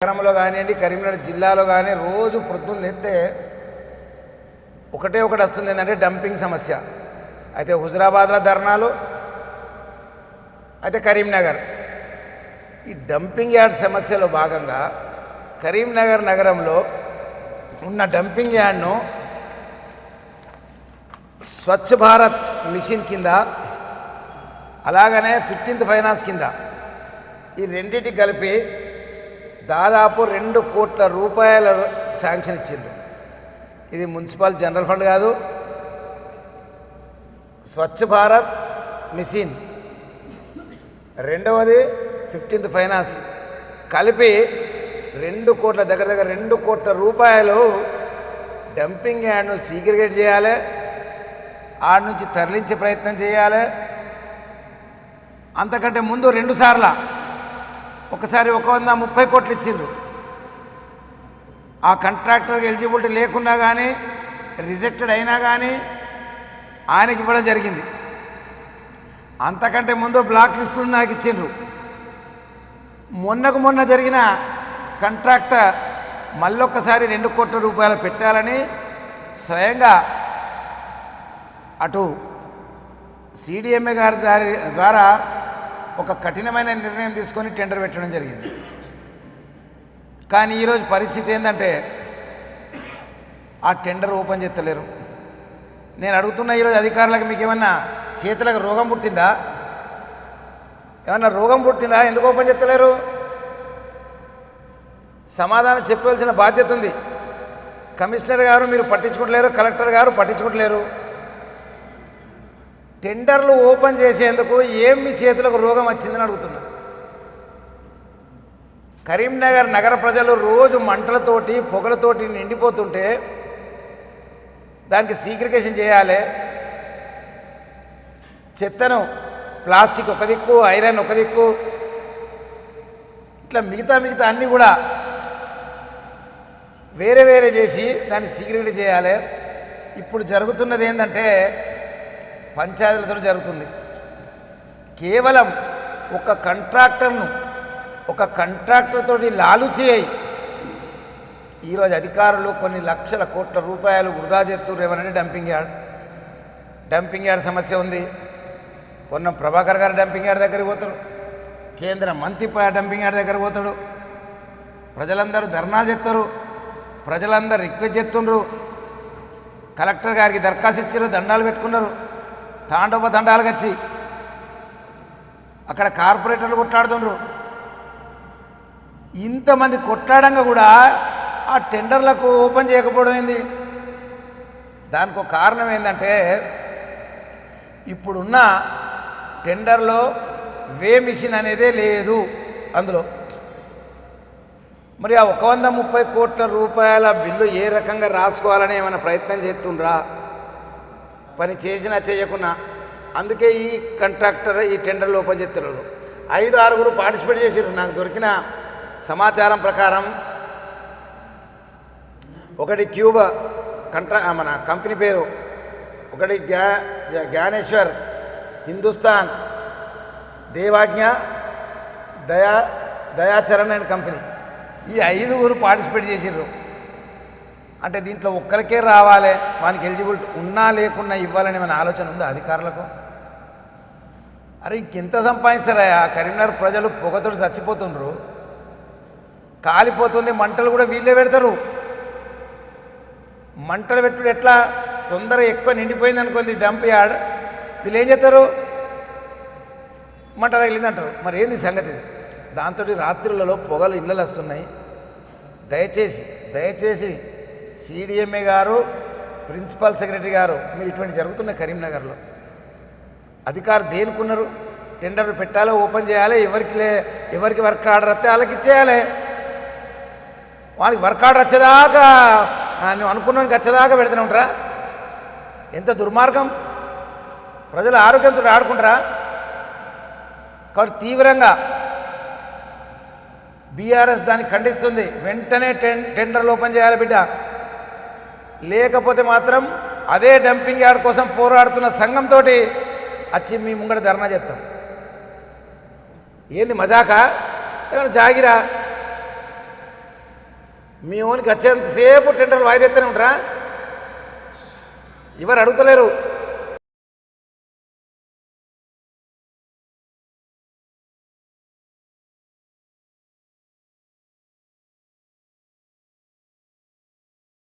నగరంలో కానివ్వండి, కరీంనగర్ జిల్లాలో కానీ రోజు పొద్దున్న లేస్తే ఒకటి వస్తుంది, ఏంటంటే డంపింగ్ సమస్య. అయితే హుజురాబాద్లో ధర్నాలు, అయితే కరీంనగర్. ఈ డంపింగ్ యార్డ్ సమస్యలో భాగంగా కరీంనగర్ నగరంలో ఉన్న డంపింగ్ యార్డ్ను స్వచ్ఛ భారత్ మిషన్ కింద, అలాగనే 15th ఫైనాన్స్ కింద ఈ రెండింటికి కలిపి దాదాపు 2 కోట్ల రూపాయల శాంక్షన్ ఇచ్చిండ్రు. ఇది మున్సిపల్ జనరల్ ఫండ్ కాదు, స్వచ్ఛ భారత్ మిషన్, రెండవది 15th ఫైనాన్స్ కలిపి 2 కోట్ల దగ్గర 2 కోట్ల రూపాయలు డంపింగ్ యార్డ్ను సీగ్రిగేట్ చేయాలి, ఆడ నుంచి తరలించే ప్రయత్నం చేయాలి. అంతకంటే ముందు 2 సార్లు, ఒకసారి 130 కోట్లు ఇచ్చిండ్రు. ఆ కాంట్రాక్టర్కి ఎలిజిబిలిటీ లేకున్నా కానీ, రిజెక్టెడ్ అయినా కానీ ఆయనకి ఇవ్వడం జరిగింది. అంతకంటే ముందు బ్లాక్ లిస్టులు నాకు ఇచ్చిండ్రు. మొన్న జరిగిన కాంట్రాక్టర్ మళ్ళొక్కసారి 2 కోట్ల రూపాయలు పెట్టాలని స్వయంగా అటు సిడిఎంఏ గారి ద్వారా ఒక కఠినమైన నిర్ణయం తీసుకొని టెండర్ పెట్టడం జరిగింది. కానీ ఈరోజు పరిస్థితి ఏంటంటే ఆ టెండర్ ఓపెన్ చేస్తలేరు. నేను అడుగుతున్న ఈరోజు అధికారులకు, మీకు ఏమన్నా చేతులకు రోగం పుట్టిందా? ఏమన్నా రోగం పుట్టిందా? ఎందుకు ఓపెన్ చేస్తలేరు? సమాధానం చెప్పవలసిన బాధ్యత ఉంది. కమిషనర్ గారు మీరు పట్టించుకుంటలేరు, కలెక్టర్ గారు పట్టించుకుంటలేరు. టెండర్లు ఓపెన్ చేసేందుకు ఏం మీ చేతులకు రోగం వచ్చిందని అడుగుతున్నా. కరీంనగర్ నగర ప్రజలు రోజు మంటలతోటి పొగలతోటి నిండిపోతుంటే దానికి సీగ్రిగేషన్ చేయాలి. చెత్తను ప్లాస్టిక్ ఒక దిక్కు, ఐరన్ ఒక దిక్కు, ఇట్లా మిగతా అన్నీ కూడా వేరే చేసి దాన్ని సీగ్రిగేట్ చేయాలి. ఇప్పుడు జరుగుతున్నది ఏంటంటే పంచాయతీలతో జరుగుతుంది. కేవలం ఒక కాంట్రాక్టర్ తోటి లాలుచి అయి ఈరోజు అధికారులు కొన్ని లక్షల కోట్ల రూపాయలు వృధా చేస్తున్నారు. ఏమనంటే డంపింగ్ యార్డ్ సమస్య ఉంది. పొన్నం ప్రభాకర్ గారు డంపింగ్ యార్డ్ దగ్గరికి పోతాడు, కేంద్ర మంత్రి డంపింగ్ యార్డ్ దగ్గరికి పోతాడు. ప్రజలందరూ ధర్నా చేస్తారు, ప్రజలందరూ రిక్వెస్ట్ చేస్తుండ్రు. కలెక్టర్ గారికి దరఖాస్తు ఇచ్చారు, దండాలు పెట్టుకున్నారు. తండాలకు వచ్చి అక్కడ కార్పొరేటర్లు కొట్లాడుతుండ్రు. ఇంతమంది కొట్లాడంగా కూడా ఆ టెండర్లకు ఓపెన్ చేయకపోవడం ఏంది? దానికి ఒక కారణం ఏంటంటే ఇప్పుడున్న టెండర్లో వే మిషన్ అనేదే లేదు అందులో. మరి ఆ 130 కోట్ల రూపాయల బిల్లు ఏ రకంగా రాసుకోవాలని ఏమైనా ప్రయత్నం చేస్తుండ్రా? పని చేసినా చేయకున్నా. అందుకే ఈ కాంట్రాక్టర్ ఈ టెండర్లు ఓపెన్ చేస్తున్నారు. 5-6 పార్టిసిపేట్ చేసారు. నాకు దొరికిన సమాచారం ప్రకారం ఒకటి క్యూబ్ మన కంపెనీ పేరు, ఒకటి జ్ఞానేశ్వర్, హిందుస్థాన్, దేవాజ్ఞ, దయాచరణ్ అండ్ కంపెనీ, ఈ 5 పార్టిసిపేట్ చేసారు. అంటే దీంట్లో ఒక్కరికే రావాలి, వానికి ఎలిజిబిలిటీ ఉన్నా లేకున్నా ఇవ్వాలని మన ఆలోచన ఉందా అధికారులకు? అరే ఇంకెంత సంపాదిస్తారా? కరీంనగర్ ప్రజలు పొగతో చచ్చిపోతుండ్రు, కాలిపోతుంది. మంటలు కూడా వీళ్ళే పెడతారు. మంటలు పెట్టుడు ఎట్లా? తొందరగా ఎక్కువ నిండిపోయింది అనుకుంది డంప్ యార్డ్, వీళ్ళు ఏం చేస్తారు? మంట తగిలింది అంటారు. మరి ఏంది సంగతి? దాంతో రాత్రులలో పొగలు ఇళ్ళలు వస్తున్నాయి. దయచేసి సిడిఎంఏ గారు, ప్రిన్సిపల్ సెక్రటరీ గారు, మీరు ఇటువంటి జరుగుతున్న కరీంనగర్లో అధికారులు దేనికున్నారు? టెండర్లు పెట్టాలి, ఓపెన్ చేయాలి. ఎవరికి వర్క్ ఆర్డర్ వస్తే వాళ్ళకి ఇచ్చేయాలి. వాళ్ళకి వర్క్ ఆర్డర్ వచ్చేదాకా, నువ్వు అనుకున్నానికి వచ్చేదాకా పెడుతూనే ఉంటారా? ఎంత దుర్మార్గం! ప్రజల ఆరోగ్యంతో ఆడుకుంటారా? కాబట్టి తీవ్రంగా బీఆర్ఎస్ దాన్ని ఖండిస్తుంది. వెంటనే టెండర్లు ఓపెన్ చేయాలి బిడ్డ, లేకపోతే మాత్రం అదే డంపింగ్ యార్డ్ కోసం పోరాడుతున్న సంఘంతో వచ్చి మీ ముంగడ ధర్నా చేస్తాం. ఏంది మజాకా? ఏమైనా జాగిరా? మీ ఓనికి వచ్చేంతసేపు టెండర్లు వాయిదెత్తనే ఉంటారా? ఎవరు అడుగుతలేరు.